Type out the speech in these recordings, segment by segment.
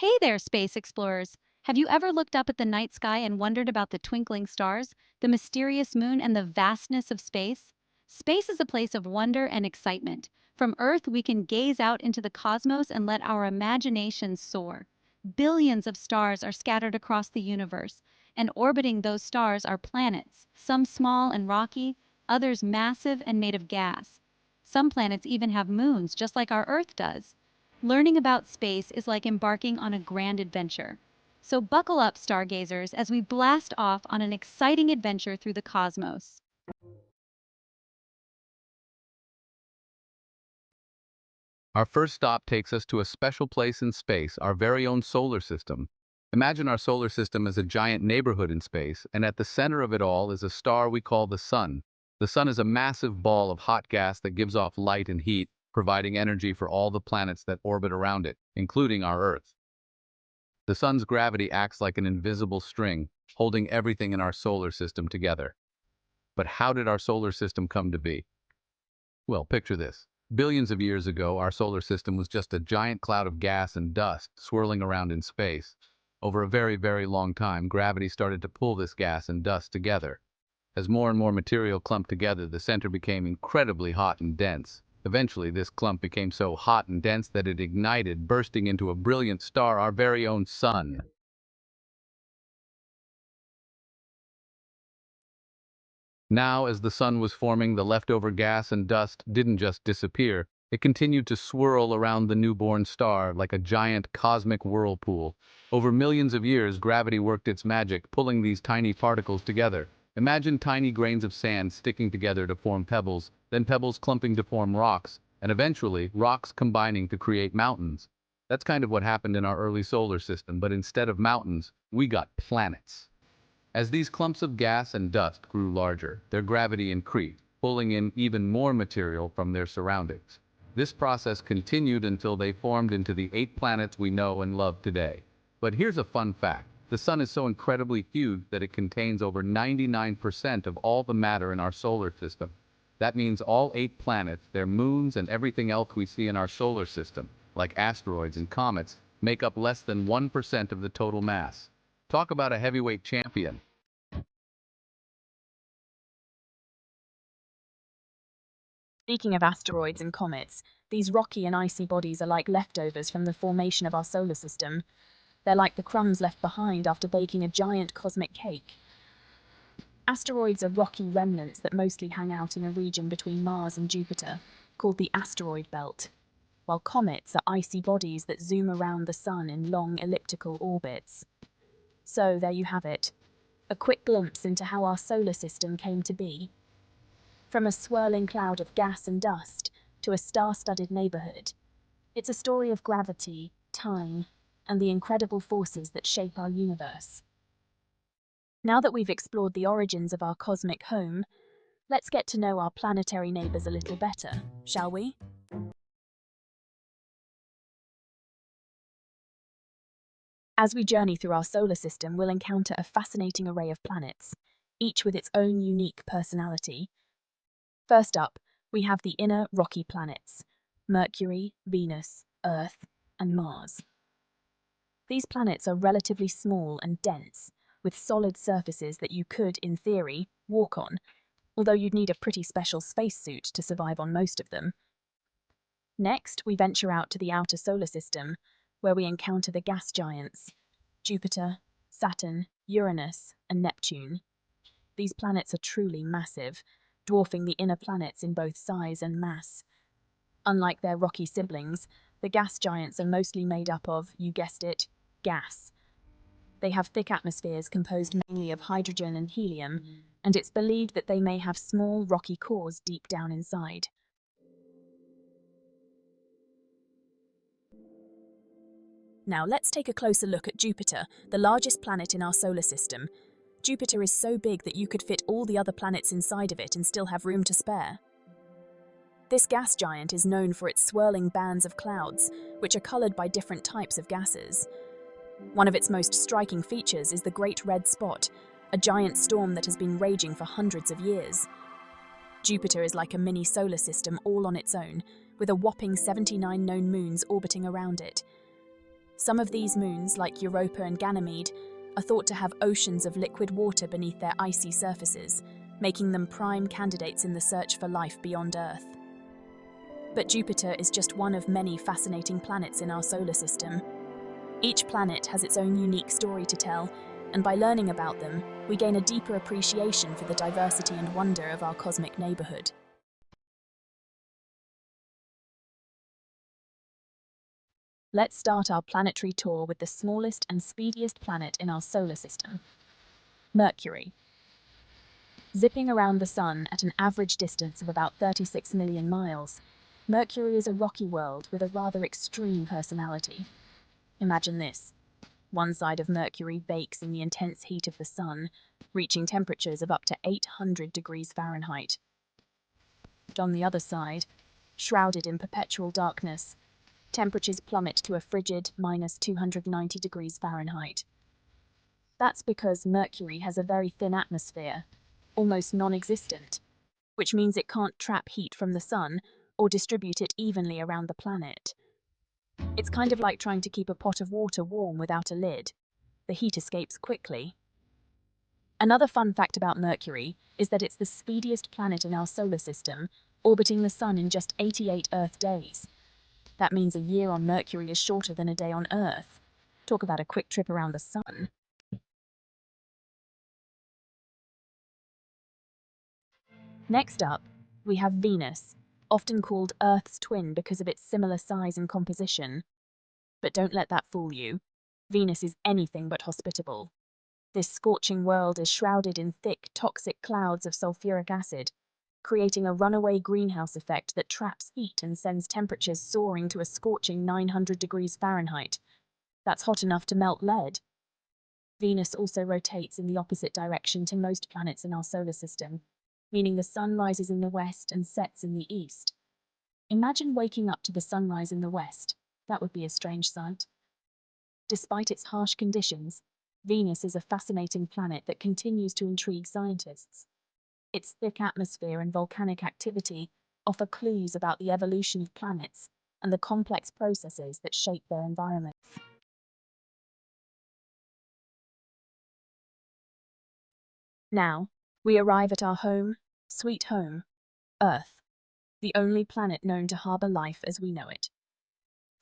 Hey there, space explorers! Have you ever looked up at the night sky and wondered about the twinkling stars, the mysterious moon, and the vastness of space? Space is a place of wonder and excitement. From Earth, we can gaze out into the cosmos and let our imaginations soar. Billions of stars are scattered across the universe, and orbiting those stars are planets, some small and rocky, others massive and made of gas. Some planets even have moons, just like our Earth does. Learning about space is like embarking on a grand adventure. So buckle up, stargazers, as we blast off on an exciting adventure through the cosmos. Our first stop takes us to a special place in space, our very own solar system. Imagine our solar system as a giant neighborhood in space, and at the center of it all is a star we call the Sun. The Sun is a massive ball of hot gas that gives off light and heat, providing energy for all the planets that orbit around it, including our Earth. The Sun's gravity acts like an invisible string, holding everything in our solar system together. But how did our solar system come to be? Well, picture this. Billions of years ago, our solar system was just a giant cloud of gas and dust swirling around in space. Over a very, very long time, gravity started to pull this gas and dust together. As more and more material clumped together, the center became incredibly hot and dense. Eventually, this clump became so hot and dense that it ignited, bursting into a brilliant star, our very own sun. Now, as the sun was forming, the leftover gas and dust didn't just disappear. It continued to swirl around the newborn star like a giant cosmic whirlpool. Over millions of years, gravity worked its magic, pulling these tiny particles together. Imagine tiny grains of sand sticking together to form pebbles, then pebbles clumping to form rocks, and eventually, rocks combining to create mountains. That's kind of what happened in our early solar system, but instead of mountains, we got planets. As these clumps of gas and dust grew larger, their gravity increased, pulling in even more material from their surroundings. This process continued until they formed into the 8 planets we know and love today. But here's a fun fact. The Sun is so incredibly huge that it contains over 99% of all the matter in our solar system. That means all 8 planets, their moons, and everything else we see in our solar system, like asteroids and comets, make up less than 1% of the total mass. Talk about a heavyweight champion. Speaking of asteroids and comets, these rocky and icy bodies are like leftovers from the formation of our solar system. They're like the crumbs left behind after baking a giant cosmic cake. Asteroids are rocky remnants that mostly hang out in a region between Mars and Jupiter, called the asteroid belt, while comets are icy bodies that zoom around the Sun in long elliptical orbits. So there you have it, a quick glimpse into how our solar system came to be. From a swirling cloud of gas and dust to a star-studded neighborhood, it's a story of gravity, time, and the incredible forces that shape our universe. Now that we've explored the origins of our cosmic home, let's get to know our planetary neighbors a little better, shall we? As we journey through our solar system, we'll encounter a fascinating array of planets, each with its own unique personality. First up, we have the inner rocky planets, Mercury, Venus, Earth, and Mars. These planets are relatively small and dense, with solid surfaces that you could, in theory, walk on, although you'd need a pretty special spacesuit to survive on most of them. Next, we venture out to the outer solar system, where we encounter the gas giants, Jupiter, Saturn, Uranus, and Neptune. These planets are truly massive, dwarfing the inner planets in both size and mass. Unlike their rocky siblings, the gas giants are mostly made up of, you guessed it, gas. They have thick atmospheres composed mainly of hydrogen and helium, and it's believed that they may have small rocky cores deep down inside. Now let's take a closer look at Jupiter, the largest planet in our solar system. Jupiter is so big that you could fit all the other planets inside of it and still have room to spare. This gas giant is known for its swirling bands of clouds, which are coloured by different types of gases. One of its most striking features is the Great Red Spot, a giant storm that has been raging for hundreds of years. Jupiter is like a mini solar system all on its own, with a whopping 79 known moons orbiting around it. Some of these moons, like Europa and Ganymede, are thought to have oceans of liquid water beneath their icy surfaces, making them prime candidates in the search for life beyond Earth. But Jupiter is just one of many fascinating planets in our solar system. Each planet has its own unique story to tell, and by learning about them, we gain a deeper appreciation for the diversity and wonder of our cosmic neighborhood. Let's start our planetary tour with the smallest and speediest planet in our solar system, Mercury. Zipping around the Sun at an average distance of about 36 million miles, Mercury is a rocky world with a rather extreme personality. Imagine this. One side of Mercury bakes in the intense heat of the Sun, reaching temperatures of up to 800 degrees Fahrenheit. And on the other side, shrouded in perpetual darkness, temperatures plummet to a frigid -290 degrees Fahrenheit. That's because Mercury has a very thin atmosphere, almost non-existent, which means it can't trap heat from the Sun or distribute it evenly around the planet. It's kind of like trying to keep a pot of water warm without a lid. The heat escapes quickly. Another fun fact about Mercury is that it's the speediest planet in our solar system, orbiting the Sun in just 88 Earth days. That means a year on Mercury is shorter than a day on Earth. Talk about a quick trip around the Sun. Next up, we have Venus, often called Earth's twin because of its similar size and composition. But don't let that fool you. Venus is anything but hospitable. This scorching world is shrouded in thick, toxic clouds of sulfuric acid, creating a runaway greenhouse effect that traps heat and sends temperatures soaring to a scorching 900 degrees Fahrenheit. That's hot enough to melt lead. Venus also rotates in the opposite direction to most planets in our solar system, meaning the Sun rises in the west and sets in the east. Imagine waking up to the sunrise in the west. That would be a strange sight. Despite its harsh conditions, Venus is a fascinating planet that continues to intrigue scientists. Its thick atmosphere and volcanic activity offer clues about the evolution of planets and the complex processes that shape their environments. Now, we arrive at our home, sweet home, Earth, the only planet known to harbor life as we know it.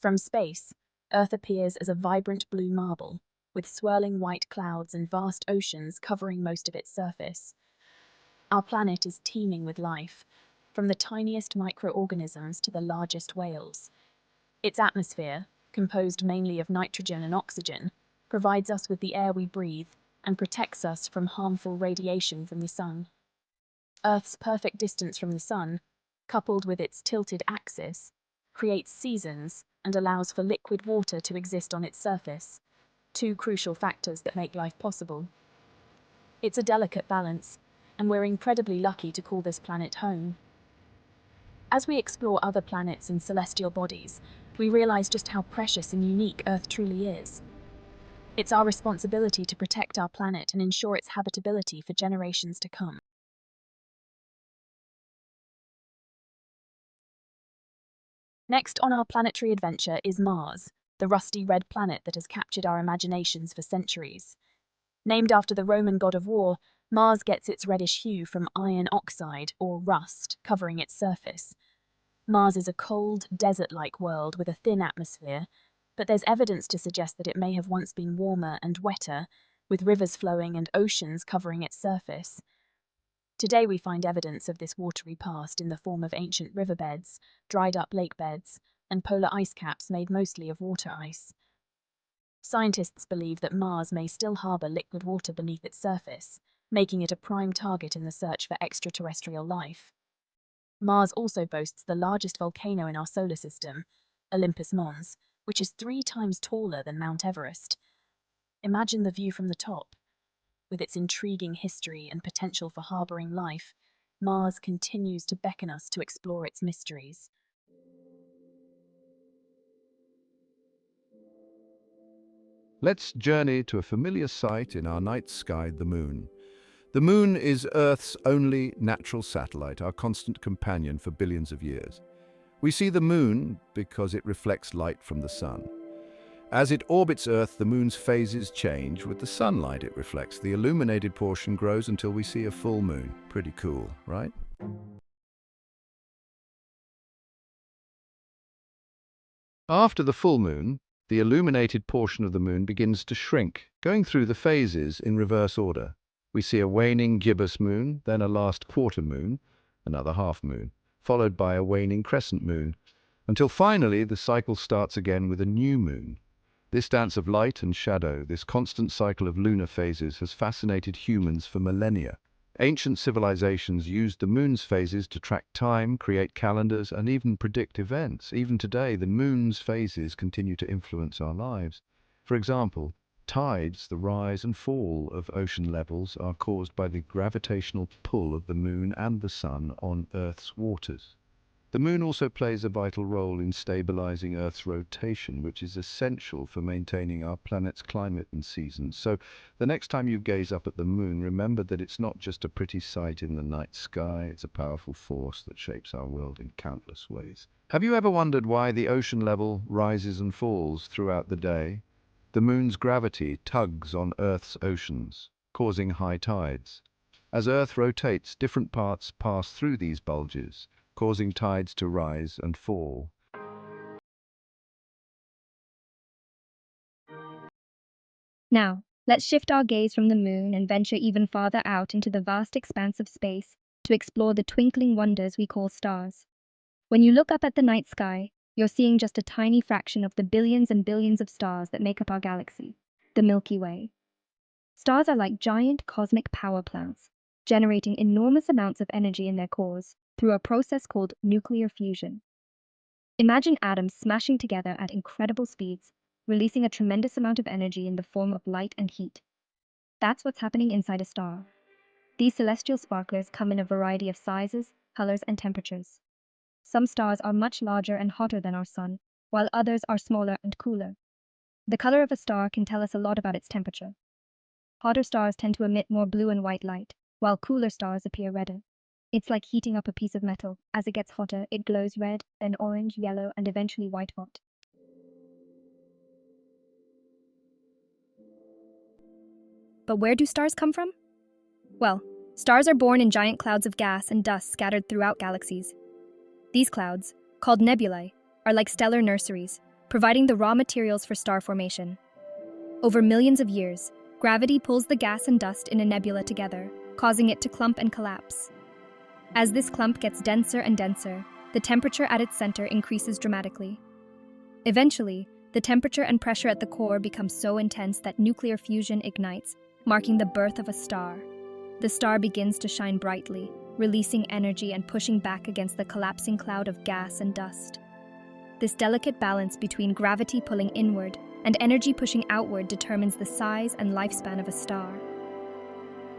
From space, Earth appears as a vibrant blue marble, with swirling white clouds and vast oceans covering most of its surface. Our planet is teeming with life, from the tiniest microorganisms to the largest whales. Its atmosphere, composed mainly of nitrogen and oxygen, provides us with the air we breathe and protects us from harmful radiation from the Sun. Earth's perfect distance from the Sun, coupled with its tilted axis, creates seasons and allows for liquid water to exist on its surface, two crucial factors that make life possible. It's a delicate balance, and we're incredibly lucky to call this planet home. As we explore other planets and celestial bodies, we realize just how precious and unique Earth truly is. It's our responsibility to protect our planet and ensure its habitability for generations to come. Next on our planetary adventure is Mars, the rusty red planet that has captured our imaginations for centuries. Named after the Roman god of war, Mars gets its reddish hue from iron oxide, or rust, covering its surface. Mars is a cold, desert-like world with a thin atmosphere, but there's evidence to suggest that it may have once been warmer and wetter, with rivers flowing and oceans covering its surface. Today we find evidence of this watery past in the form of ancient riverbeds, dried-up lake beds, and polar ice caps made mostly of water ice. Scientists believe that Mars may still harbor liquid water beneath its surface, making it a prime target in the search for extraterrestrial life. Mars also boasts the largest volcano in our solar system, Olympus Mons, which is 3 times taller than Mount Everest. Imagine the view from the top. With its intriguing history and potential for harboring life, Mars continues to beckon us to explore its mysteries. Let's journey to a familiar sight in our night sky, the Moon. The Moon is Earth's only natural satellite, our constant companion for billions of years. We see the Moon because it reflects light from the Sun. As it orbits Earth, the moon's phases change with the sunlight it reflects. The illuminated portion grows until we see a full moon. Pretty cool, right? After the full moon, the illuminated portion of the moon begins to shrink, going through the phases in reverse order. We see a waning gibbous moon, then a last quarter moon, another half moon, followed by a waning crescent moon, until finally the cycle starts again with a new moon. This dance of light and shadow, this constant cycle of lunar phases, has fascinated humans for millennia. Ancient civilizations used the moon's phases to track time, create calendars, and even predict events. Even today, the moon's phases continue to influence our lives. For example, tides, the rise and fall of ocean levels, are caused by the gravitational pull of the moon and the sun on Earth's waters. The moon also plays a vital role in stabilizing Earth's rotation, which is essential for maintaining our planet's climate and seasons. So, the next time you gaze up at the moon, remember that it's not just a pretty sight in the night sky, it's a powerful force that shapes our world in countless ways. Have you ever wondered why the ocean level rises and falls throughout the day? The moon's gravity tugs on Earth's oceans, causing high tides. As Earth rotates, different parts pass through these bulges, causing tides to rise and fall. Now, let's shift our gaze from the moon and venture even farther out into the vast expanse of space to explore the twinkling wonders we call stars. When you look up at the night sky, you're seeing just a tiny fraction of the billions and billions of stars that make up our galaxy, the Milky Way. Stars are like giant cosmic power plants, generating enormous amounts of energy in their cores through a process called nuclear fusion. Imagine atoms smashing together at incredible speeds, releasing a tremendous amount of energy in the form of light and heat. That's what's happening inside a star. These celestial sparklers come in a variety of sizes, colors, and temperatures. Some stars are much larger and hotter than our sun, while others are smaller and cooler. The color of a star can tell us a lot about its temperature. Hotter stars tend to emit more blue and white light, while cooler stars appear redder. It's like heating up a piece of metal. As it gets hotter, it glows red, then orange, yellow, and eventually white hot. But where do stars come from? Well, stars are born in giant clouds of gas and dust scattered throughout galaxies. These clouds, called nebulae, are like stellar nurseries, providing the raw materials for star formation. Over millions of years, gravity pulls the gas and dust in a nebula together, causing it to clump and collapse. As this clump gets denser and denser, the temperature at its center increases dramatically. Eventually, the temperature and pressure at the core become so intense that nuclear fusion ignites, marking the birth of a star. The star begins to shine brightly, releasing energy and pushing back against the collapsing cloud of gas and dust. This delicate balance between gravity pulling inward and energy pushing outward determines the size and lifespan of a star.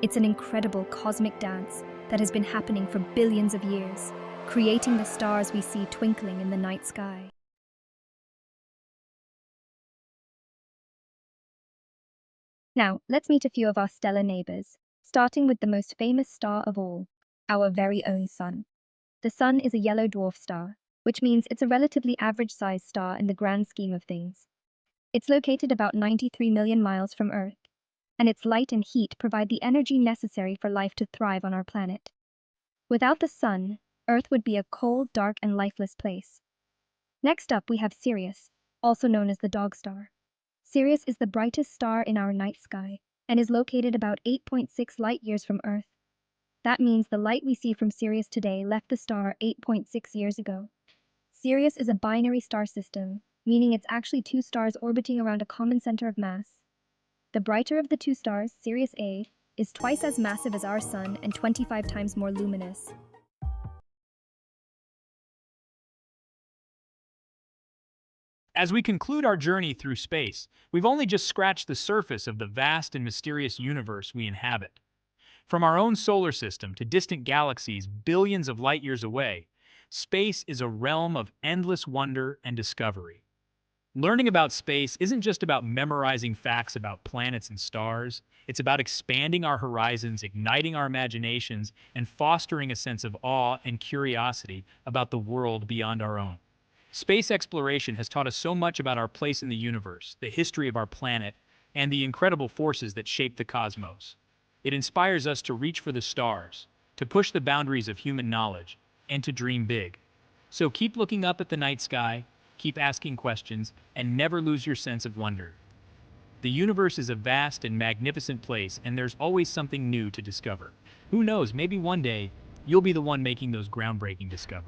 It's an incredible cosmic dance that has been happening for billions of years, creating the stars we see twinkling in the night sky. Now, let's meet a few of our stellar neighbors, starting with the most famous star of all, our very own Sun. The Sun is a yellow dwarf star, which means it's a relatively average-sized star in the grand scheme of things. It's located about 93 million miles from Earth, and its light and heat provide the energy necessary for life to thrive on our planet. Without the Sun, Earth would be a cold, dark, and lifeless place. Next up, we have Sirius, also known as the dog star. Sirius is the brightest star in our night sky and is located about 8.6 light-years from Earth. That means the light we see from Sirius today left the star 8.6 years ago. Sirius is a binary star system, meaning it's actually two stars orbiting around a common center of mass. The brighter of the two stars, Sirius A, is twice as massive as our Sun and 25 times more luminous. As we conclude our journey through space, we've only just scratched the surface of the vast and mysterious universe we inhabit. From our own solar system to distant galaxies billions of light years away, space is a realm of endless wonder and discovery. Learning about space isn't just about memorizing facts about planets and stars, it's about expanding our horizons, igniting our imaginations, and fostering a sense of awe and curiosity about the world beyond our own. Space exploration has taught us so much about our place in the universe, the history of our planet, and the incredible forces that shape the cosmos. It inspires us to reach for the stars, to push the boundaries of human knowledge, and to dream big. So keep looking up at the night sky, keep asking questions, and never lose your sense of wonder. The universe is a vast and magnificent place, and there's always something new to discover. Who knows, maybe one day, you'll be the one making those groundbreaking discoveries.